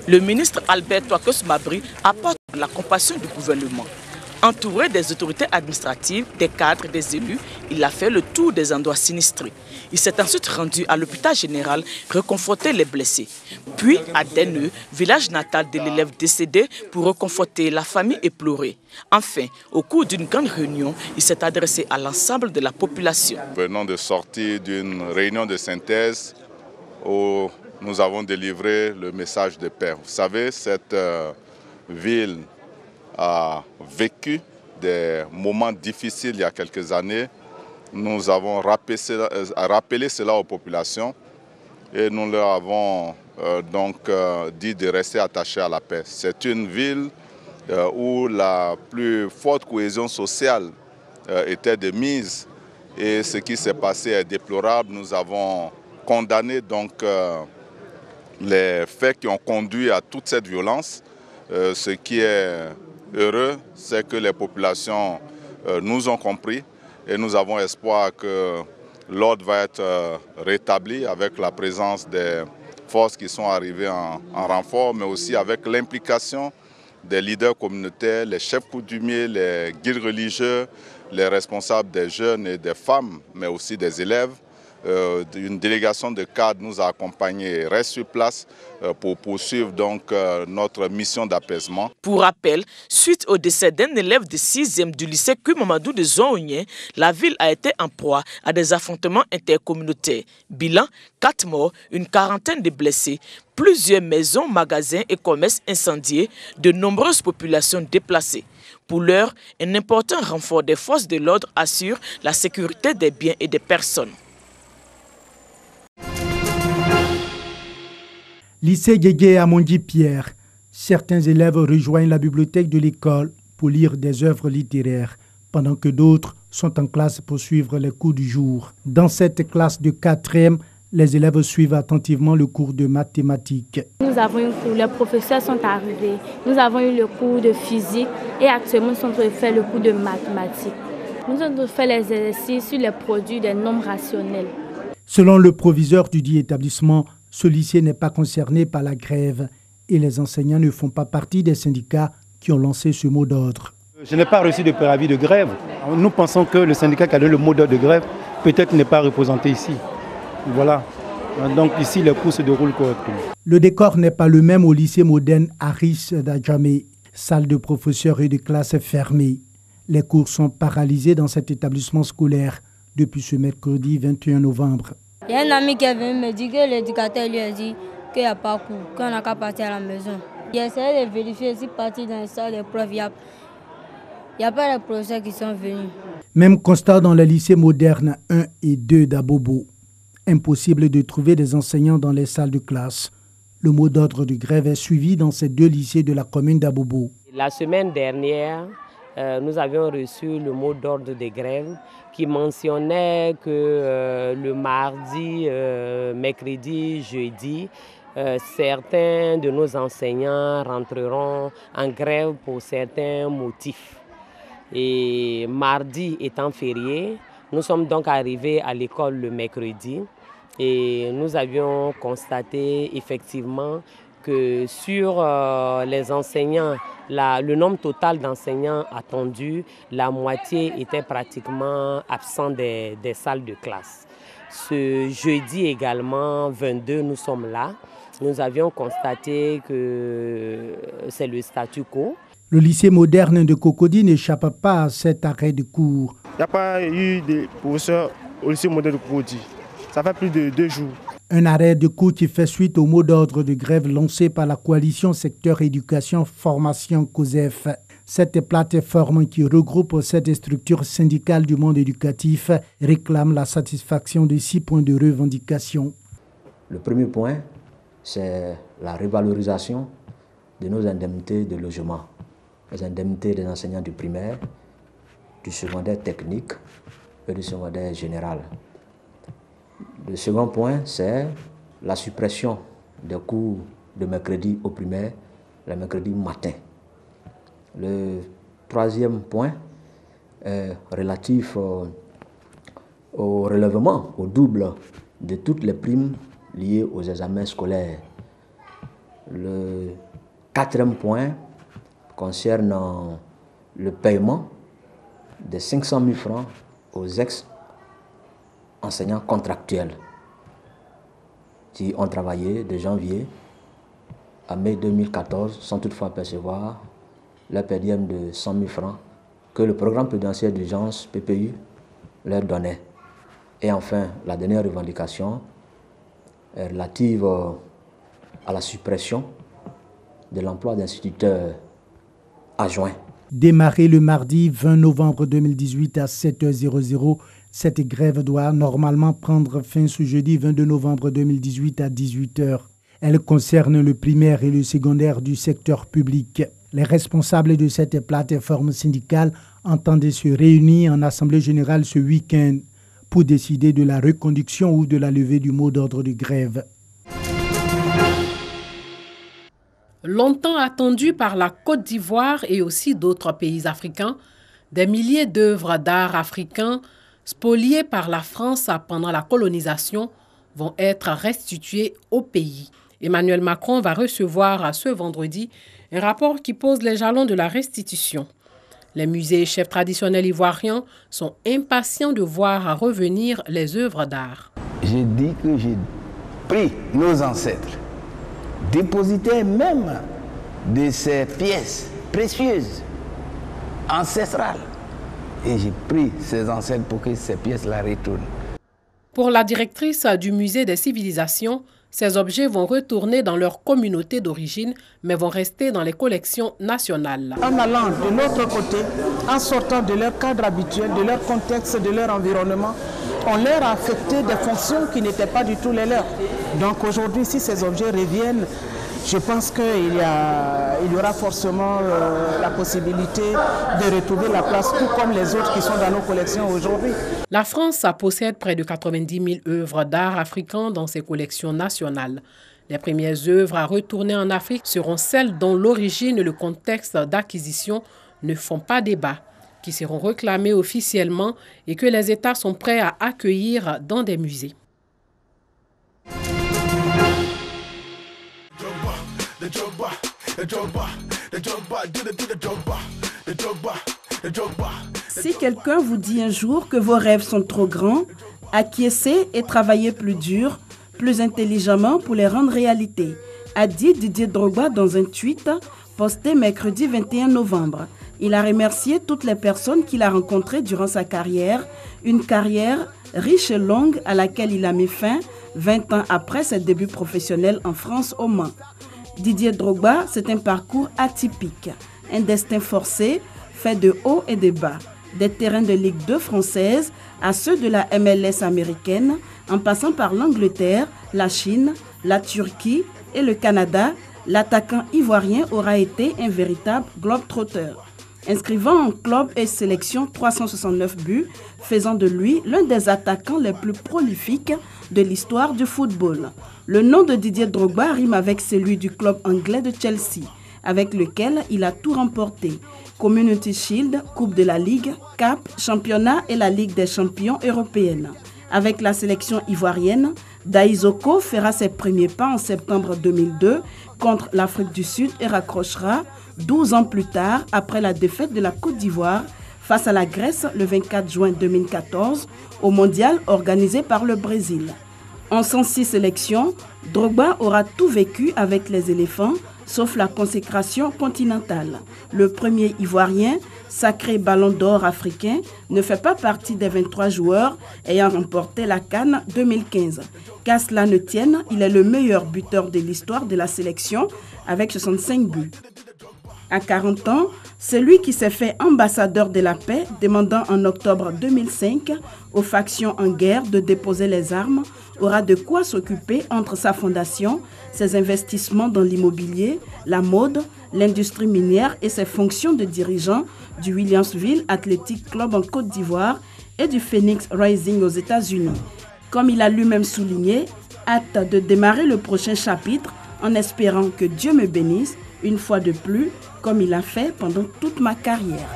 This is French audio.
Le ministre Albert Touakus Mabri apporte la compassion du gouvernement. Entouré des autorités administratives, des cadres, des élus, il a fait le tour des endroits sinistrés. Il s'est ensuite rendu à l'hôpital général réconforter les blessés. Puis à Deneux, village natal de l'élève décédé, pour réconforter la famille éplorée. Enfin, au cours d'une grande réunion, il s'est adressé à l'ensemble de la population. Nous venons de sortir d'une réunion de synthèse où nous avons délivré le message de paix. Vous savez, cette ville a vécu des moments difficiles il y a quelques années. Nous avons rappelé cela aux populations et nous leur avons dit de rester attachés à la paix. C'est une ville où la plus forte cohésion sociale était de mise et ce qui s'est passé est déplorable. Nous avons condamné les faits qui ont conduit à toute cette violence. Ce qui est heureux, c'est que les populations nous ont compris et nous avons espoir que l'ordre va être rétabli avec la présence des forces qui sont arrivées en renfort, mais aussi avec l'implication des leaders communautaires, les chefs coutumiers, les guides religieux, les responsables des jeunes et des femmes, mais aussi des élèves. Une délégation de cadres nous a accompagnés et reste sur place pour poursuivre notre mission d'apaisement. Pour rappel, suite au décès d'un élève de 6e du lycée Cui Mamadou de Zonhounien, la ville a été en proie à des affrontements intercommunautaires. Bilan, 4 morts, une quarantaine de blessés, plusieurs maisons, magasins et commerces incendiés, de nombreuses populations déplacées. Pour l'heure, un important renfort des forces de l'ordre assure la sécurité des biens et des personnes. Lycée Guégué à Mondi-Pierre. Certains élèves rejoignent la bibliothèque de l'école pour lire des œuvres littéraires, pendant que d'autres sont en classe pour suivre les cours du jour. Dans cette classe de 4e, les élèves suivent attentivement le cours de mathématiques. Nous avons eu cours, les professeurs sont arrivés. Nous avons eu le cours de physique et actuellement nous sommes en train de faire le cours de mathématiques. Nous sommes en train de faire les exercices sur les produits des nombres rationnels. Selon le proviseur du dit établissement, ce lycée n'est pas concerné par la grève et les enseignants ne font pas partie des syndicats qui ont lancé ce mot d'ordre. Je n'ai pas reçu de préavis de grève. Nous pensons que le syndicat qui a donné le mot d'ordre de grève peut-être n'est pas représenté ici. Voilà. Donc ici, les cours se déroulent correctement. Le décor n'est pas le même au lycée moderne Aris d'Adjamé. Salle de professeurs et de classes fermées. Les cours sont paralysés dans cet établissement scolaire depuis ce mercredi 21 novembre. Il y a un ami qui est venu me dire que l'éducateur lui a dit qu'il n'y a pas cours, qu'on n'a qu'à partir à la maison. J'ai essayé de vérifier si partir dans les salles de preuves, il n'y a pas de professeurs qui sont venus. Même constat dans les lycées modernes 1 et 2 d'Abobo. Impossible de trouver des enseignants dans les salles de classe. Le mot d'ordre de grève est suivi dans ces 2 lycées de la commune d'Abobo. La semaine dernière, nous avions reçu le mot d'ordre de grève qui mentionnait que le mardi, mercredi, jeudi, certains de nos enseignants rentreront en grève pour certains motifs. Et mardi étant férié, nous sommes donc arrivés à l'école le mercredi et nous avions constaté effectivement que sur les enseignants, le nombre total d'enseignants attendus, la moitié était pratiquement absent des salles de classe. Ce jeudi également, 22, nous sommes là. Nous avions constaté que c'est le statu quo. Le lycée moderne de Cocody n'échappe pas à cet arrêt de cours. Il n'y a pas eu de professeurs au lycée moderne de Cocody. Ça fait plus de 2 jours. Un arrêt de cours qui fait suite au mot d'ordre de grève lancé par la coalition secteur éducation formation COSEF. Cette plateforme qui regroupe 7 structures syndicales du monde éducatif réclame la satisfaction de 6 points de revendication. Le premier point, c'est la revalorisation de nos indemnités de logement, les indemnités des enseignants du primaire, du secondaire technique et du secondaire général. Le second point, c'est la suppression des cours de mercredi au primaire, le mercredi matin. Le troisième point est relatif au relèvement, au double de toutes les primes liées aux examens scolaires. Le quatrième point concerne le paiement de 500 000 francs aux ex-enseignants contractuels qui ont travaillé de janvier à mai 2014 sans toutefois percevoir leur per diem de 100 000 francs que le programme prudentiel d'urgence PPU leur donnait. Et enfin, la dernière revendication est relative à la suppression de l'emploi d'instituteurs adjoints. Démarrée le mardi 20 novembre 2018 à 7h00, cette grève doit normalement prendre fin ce jeudi 22 novembre 2018 à 18h. Elle concerne le primaire et le secondaire du secteur public. Les responsables de cette plateforme syndicale entendent se réunir en assemblée générale ce week-end pour décider de la reconduction ou de la levée du mot d'ordre de grève. Longtemps attendu par la Côte d'Ivoire et aussi d'autres pays africains, des milliers d'œuvres d'art africains spoliées par la France pendant la colonisation vont être restituées au pays. Emmanuel Macron va recevoir ce vendredi un rapport qui pose les jalons de la restitution. Les musées et chefs traditionnels ivoiriens sont impatients de voir revenir les œuvres d'art. J'ai dit que j'ai pris nos ancêtres, dépositaires même de ces pièces précieuses, ancestrales, et j'ai pris ces ancêtres pour que ces pièces-là retournent. Pour la directrice du Musée des civilisations, ces objets vont retourner dans leur communauté d'origine, mais vont rester dans les collections nationales. En allant de l'autre côté, en sortant de leur cadre habituel, de leur contexte, de leur environnement, on leur a affecté des fonctions qui n'étaient pas du tout les leurs. Donc aujourd'hui, si ces objets reviennent, je pense qu'il y aura forcément la possibilité de retrouver la place, tout comme les autres qui sont dans nos collections aujourd'hui. La France possède près de 90 000 œuvres d'art africains dans ses collections nationales. Les premières œuvres à retourner en Afrique seront celles dont l'origine et le contexte d'acquisition ne font pas débat, qui seront réclamées officiellement et que les États sont prêts à accueillir dans des musées. Si quelqu'un vous dit un jour que vos rêves sont trop grands, acquiescez et travaillez plus dur, plus intelligemment pour les rendre réalité, a dit Didier Drogba dans un tweet posté mercredi 21 novembre. Il a remercié toutes les personnes qu'il a rencontrées durant sa carrière, une carrière riche et longue à laquelle il a mis fin 20 ans après ses débuts professionnels en France au Mans. Didier Drogba, c'est un parcours atypique, un destin forcé, fait de hauts et de bas, des terrains de Ligue 2 française à ceux de la MLS américaine, en passant par l'Angleterre, la Chine, la Turquie et le Canada. L'attaquant ivoirien aura été un véritable globe-trotter, inscrivant en club et sélection 369 buts, faisant de lui l'un des attaquants les plus prolifiques de l'histoire du football. Le nom de Didier Drogba rime avec celui du club anglais de Chelsea, avec lequel il a tout remporté. Community Shield, Coupe de la Ligue, Cap, Championnat et la Ligue des champions européenne. Avec la sélection ivoirienne, Daïsoko fera ses premiers pas en septembre 2002 contre l'Afrique du Sud et raccrochera 12 ans plus tard, après la défaite de la Côte d'Ivoire face à la Grèce le 24 juin 2014 au mondial organisé par le Brésil. En 106 sélections, Drogba aura tout vécu avec les éléphants, sauf la consécration continentale. Le premier Ivoirien, sacré ballon d'or africain, ne fait pas partie des 23 joueurs ayant remporté la CAN 2015. Qu'à cela ne tienne, il est le meilleur buteur de l'histoire de la sélection avec 65 buts. À 40 ans, celui qui s'est fait ambassadeur de la paix, demandant en octobre 2005 aux factions en guerre de déposer les armes, aura de quoi s'occuper entre sa fondation, ses investissements dans l'immobilier, la mode, l'industrie minière et ses fonctions de dirigeant du Williamsville Athletic Club en Côte d'Ivoire et du Phoenix Rising aux États-Unis. Comme il a lui-même souligné, hâte de démarrer le prochain chapitre en espérant que Dieu me bénisse une fois de plus, comme il a fait pendant toute ma carrière.